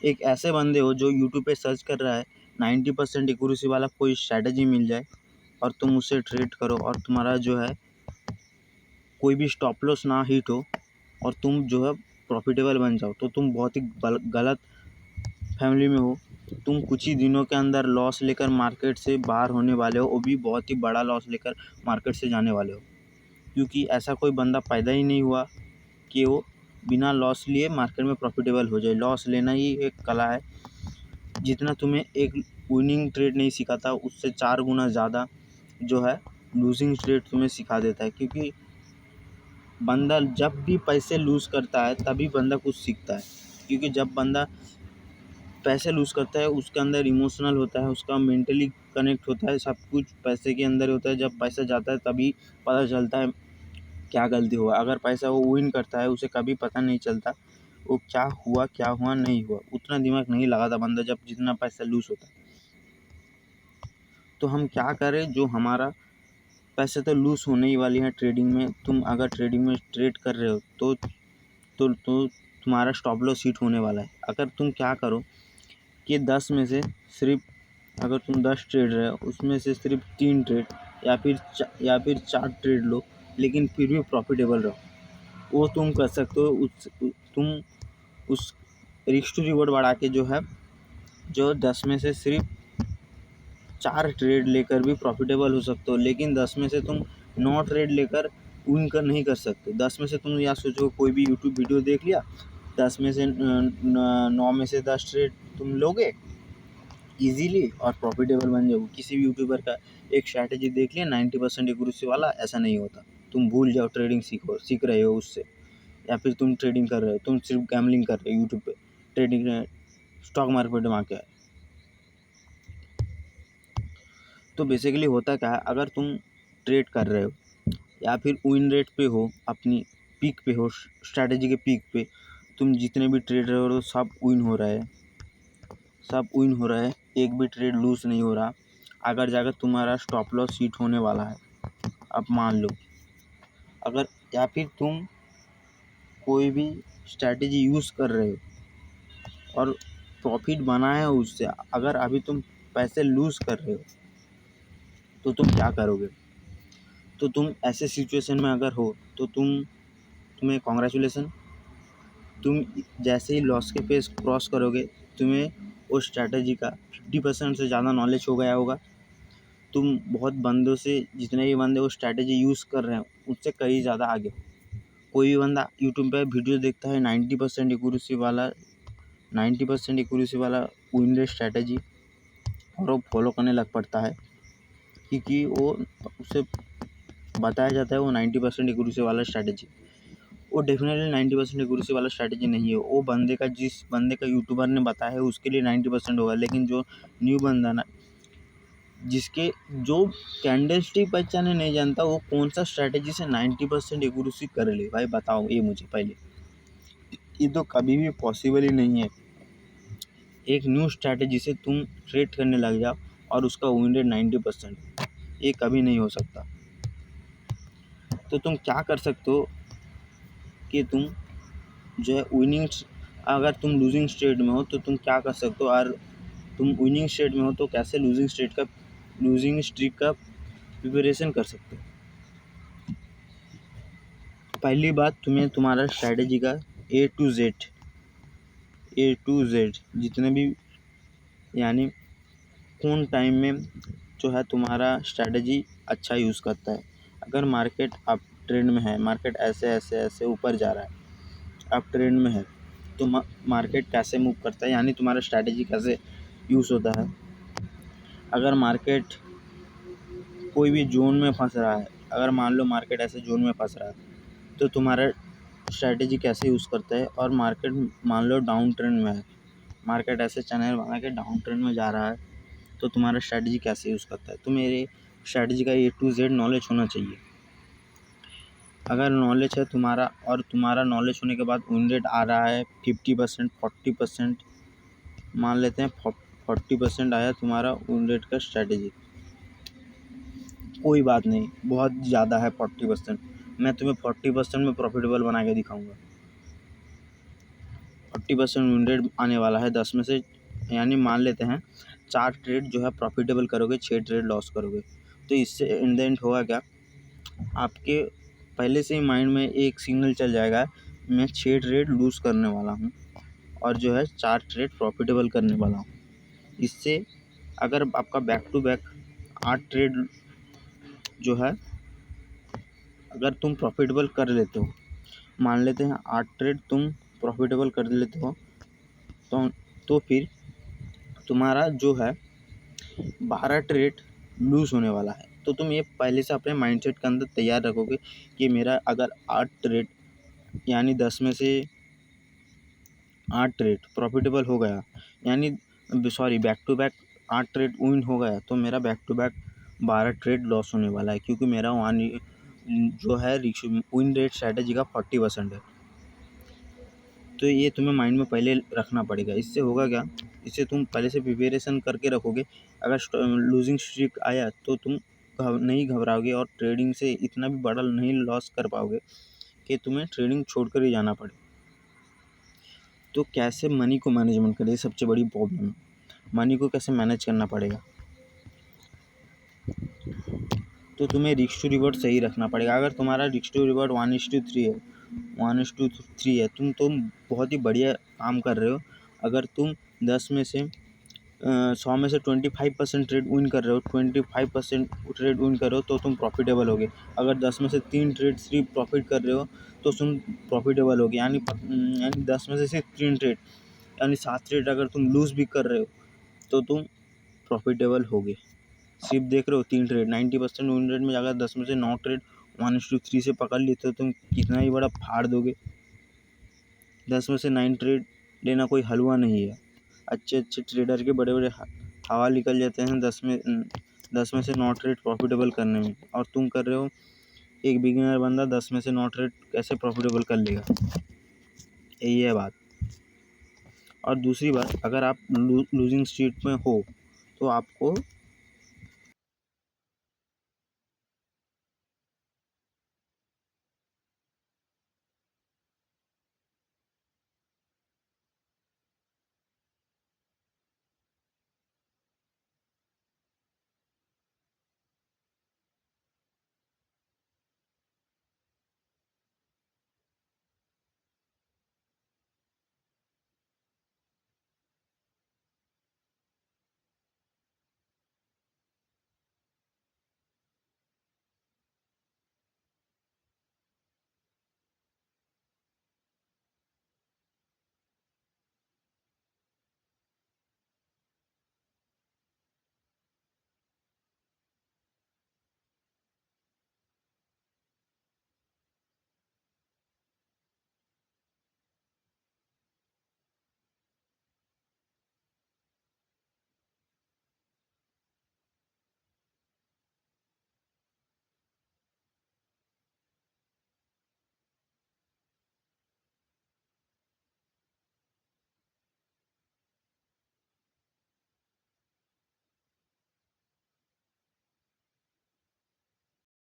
एक ऐसे बंदे हो जो यूट्यूब पे सर्च कर रहा है 90% एक्यूरेसी वाला कोई स्ट्रैटेजी मिल जाए और तुम उससे ट्रेड करो और तुम्हारा जो है कोई भी स्टॉप लॉस ना हिट हो और तुम जो है प्रॉफिटेबल बन जाओ, तो तुम बहुत ही गलत फैमिली में हो। तुम कुछ ही दिनों के अंदर लॉस लेकर मार्केट से बाहर होने वाले हो, वो भी बहुत ही बड़ा लॉस लेकर मार्केट से जाने वाले हो, क्योंकि ऐसा कोई बंदा पैदा ही नहीं हुआ कि वो बिना लॉस लिए मार्केट में प्रॉफिटेबल हो जाए। लॉस लेना ही एक कला है। जितना तुम्हें एक विनिंग ट्रेड नहीं सिखाता, उससे 4 गुना ज़्यादा जो है लूजिंग ट्रेड तुम्हें सिखा देता है, क्योंकि बंदा जब भी पैसे लूज़ करता है तभी बंदा कुछ सीखता है। क्योंकि जब बंदा पैसे लूज़ करता है उसके अंदर इमोशनल होता है, उसका मेंटली कनेक्ट होता है, सब कुछ पैसे के अंदर होता है। जब पैसा जाता है तभी पता चलता है क्या गलती हुआ। अगर पैसा वो विन करता है उसे कभी पता नहीं चलता वो क्या हुआ नहीं हुआ, उतना दिमाग नहीं लगाता बंदा जब जितना पैसा लूज़ होता है। तो हम क्या करें, जो हमारा पैसे तो लूज़ होने ही वाली है ट्रेडिंग में। तुम अगर ट्रेडिंग में ट्रेड कर रहे हो तो तुम्हारा स्टॉप लॉस हिट होने वाला है। अगर तुम क्या करो कि 10 में से सिर्फ अगर तुम 10 ट्रेड रहे हो उसमें से सिर्फ 3 ट्रेड या फिर 4 ट्रेड लो, लेकिन फिर भी प्रॉफिटेबल रहो। वो तुम कर सकते हो। तुम उस रिस्क टू रिवॉर्ड बढ़ा के जो 10 में से सिर्फ 4 ट्रेड लेकर भी प्रॉफिटेबल हो सकते हो, लेकिन 10 में से तुम 9 ट्रेड लेकर विन कर नहीं कर सकते। 10 में से तुम या सोचो कोई भी यूट्यूब वीडियो देख लिया, 10 में से 9 में से 10 ट्रेड तुम लोगे इजीली और प्रॉफिटेबल बन जाओगे। किसी भी यूट्यूबर का एक स्ट्रैटेजी देख लिया 90% एक्यूरेसी वाला, ऐसा नहीं होता। तुम भूल जाओ, ट्रेडिंग सीख रहे हो उससे, या फिर तुम ट्रेडिंग कर रहे हो, तुम सिर्फ गैम्बलिंग कर रहे हो यूट्यूब पे, ट्रेडिंग स्टॉक मार्केट में आके। तो बेसिकली होता क्या है, अगर तुम ट्रेड कर रहे हो या फिर विन रेट पे हो, अपनी पीक पे हो, स्ट्रैटेजी के पीक पे, तुम जितने भी ट्रेड रहे हो सब विन हो रहा है, एक भी ट्रेड लूज नहीं हो रहा। अगर जाकर तुम्हारा स्टॉप लॉस हिट होने वाला है, अब मान लो अगर, या फिर तुम कोई भी स्ट्रैटेजी यूज़ कर रहे हो और प्रॉफिट बना है उससे, अगर अभी तुम पैसे लूज़ कर रहे हो तो तुम क्या करोगे। तो तुम ऐसे सिचुएशन में अगर हो तो तुम्हें कॉन्ग्रेचुलेसन, तुम जैसे ही लॉस के फेस क्रॉस करोगे तुम्हें वो स्ट्रैटेजी का 50% से ज़्यादा नॉलेज हो गया होगा। तुम बहुत बंदों से, जितने भी बंदे वो स्ट्रैटेजी यूज़ कर रहे हैं उससे कहीं ज़्यादा आगे हो। कोई भी बंदा यूट्यूब पे वीडियो देखता है 90% एक्यूरेसी वाला विन रेट स्ट्रैटेजी, और वो फॉलो करने लग पड़ता है, क्योंकि वो उसे बताया जाता है वो 90% एक्यूरेसी वाला स्ट्रैटेजी। वो डेफिनेटली 90% एक्यूरेसी वाला स्ट्रैटेजी नहीं है। वो जिस बंदे का यूट्यूबर ने बताया है उसके लिए 90% होगा, लेकिन जो न्यू बंदा ना, जिसके जो कैंडलस्टिक पहचाने नहीं जानता, वो कौन सा स्ट्रैटेजी से 90% एक्यूरेसी कर ले। भाई बताओ ये मुझे पहले, ये तो कभी भी पॉसिबल ही नहीं है। एक न्यू स्ट्रैटेजी से तुम ट्रेड करने लग जाओ और उसका विन रेट 90%, ये कभी नहीं हो सकता। तो तुम क्या कर सकते हो कि तुम जो है विनिंग, अगर तुम लूजिंग स्टेट में हो तो तुम क्या कर सकते हो, और तुम विनिंग स्टेट में हो तो कैसे लूजिंग स्ट्रीक का प्रिपरेशन कर सकते हो। पहली बात, तुम्हें तुम्हारा स्ट्रैटेजी का ए टू जेड जितने भी, यानी कौन टाइम में जो है तुम्हारा स्ट्रैटेजी अच्छा यूज़ करता है। अगर मार्केट अप ट्रेंड में है, मार्केट ऐसे ऊपर जा रहा है, अप ट्रेंड में है, तो मार्केट कैसे मूव करता है, यानी तुम्हारा स्ट्रैटेजी कैसे यूज़ होता है। अगर मार्केट कोई भी जोन में फंस रहा है, अगर मान लो मार्केट ऐसे जोन में फंस रहा है तो तुम्हारा स्ट्रैटेजी कैसे यूज़ करता है। और मार्केट मान लो डाउन ट्रेंड में है, मार्केट ऐसे चैनल बना के डाउन ट्रेंड में जा रहा है तो तुम्हारा स्ट्रैटेजी कैसे यूज़ करता है। तो मेरे स्ट्रैटेजी का ए टू जेड नॉलेज होना चाहिए। अगर नॉलेज है तुम्हारा, और तुम्हारा नॉलेज होने के बाद विन रेट आ रहा है 50%, 40%, मान लेते हैं 40% आया तुम्हारा विन रेट का स्ट्रैटेजी, कोई बात नहीं, बहुत ज़्यादा है 40%, मैं तुम्हें 40% में प्रॉफिटेबल बना के दिखाऊंगा। 40% विन रेट आने वाला है 10 में से, यानी मान लेते हैं 4 ट्रेड जो है प्रॉफिटेबल करोगे, 6 ट्रेड लॉस करोगे। तो इससे इन द एंड होगा क्या, आपके पहले से ही माइंड में एक सिग्नल चल जाएगा, मैं 6 ट्रेड लूज़ करने वाला हूँ और जो है 4 ट्रेड प्रॉफिटेबल करने वाला हूँ। इससे अगर आपका बैक टू बैक 8 ट्रेड जो है अगर तुम प्रॉफिटेबल कर लेते हो, मान लेते हैं 8 ट्रेड तुम प्रॉफिटेबल कर लेते हो, तो फिर तुम्हारा जो है 12 ट्रेड लूज़ होने वाला है। तो तुम ये पहले से अपने माइंडसेट के अंदर तैयार रखोगे कि मेरा अगर 8 ट्रेड यानी 10 में से 8 ट्रेड प्रॉफिटेबल हो गया, यानी back to back 8 trade win हो गया, तो मेरा back to back 12 trade loss होने वाला है, क्योंकि मेरा जो है विन रेट स्ट्रैटेजी का 40% है। तो ये तुम्हें माइंड में पहले रखना पड़ेगा। इससे होगा क्या, इससे तुम पहले से प्रिपरेशन करके रखोगे। अगर लूजिंग स्ट्रीक आया तो तुम नहीं घबराओगे और ट्रेडिंग से इतना भी बड़ा नहीं लॉस कर पाओगे कि तुम्हें ट्रेडिंग छोड़कर ही जाना पड़े। तो कैसे मनी को मैनेजमेंट करें, सबसे बड़ी प्रॉब्लम है। मनी को कैसे मैनेज करना पड़ेगा, तो तुम्हें रिस्क टू रिवॉर्ड सही रखना पड़ेगा। अगर तुम्हारा रिस्क टू रिवॉर्ड 1:3 है, 1:3 है, तुम बहुत ही बढ़िया काम कर रहे हो। अगर तुम 10 में से 100 में से 25% ट्रेड विन कर रहे हो, 25% ट्रेड विन कर रहे हो, तो तुम प्रॉफिटेबल होगे। अगर 10 में से 3 ट्रेड सिर्फ प्रॉफिट कर रहे हो तो तुम प्रॉफिटेबल होगे, यानी 10 में से सिर्फ 3 ट्रेड यानी 7 ट्रेड अगर तुम लूज़ भी कर रहे हो तो तुम प्रॉफिटेबल होगे। सिर्फ देख रहे हो 3 ट्रेड 90% विन रेट में जाकर 10 में से 9 ट्रेड 1:3 से पकड़ लिए तो तुम कितना ही बड़ा फाड़ दोगे। 10 में से 9 ट्रेड लेना कोई हलवा नहीं है। अच्छे ट्रेडर के बड़े बड़े हवा निकल जाते हैं 10 में से 9 ट्रेड प्रॉफिटेबल करने में, और तुम कर रहे हो, एक बिगिनर बंदा 10 में से 9 ट्रेड कैसे प्रॉफिटेबल कर लेगा। यही है बात। और दूसरी बात, अगर आप लूजिंग स्ट्रीट में हो तो आपको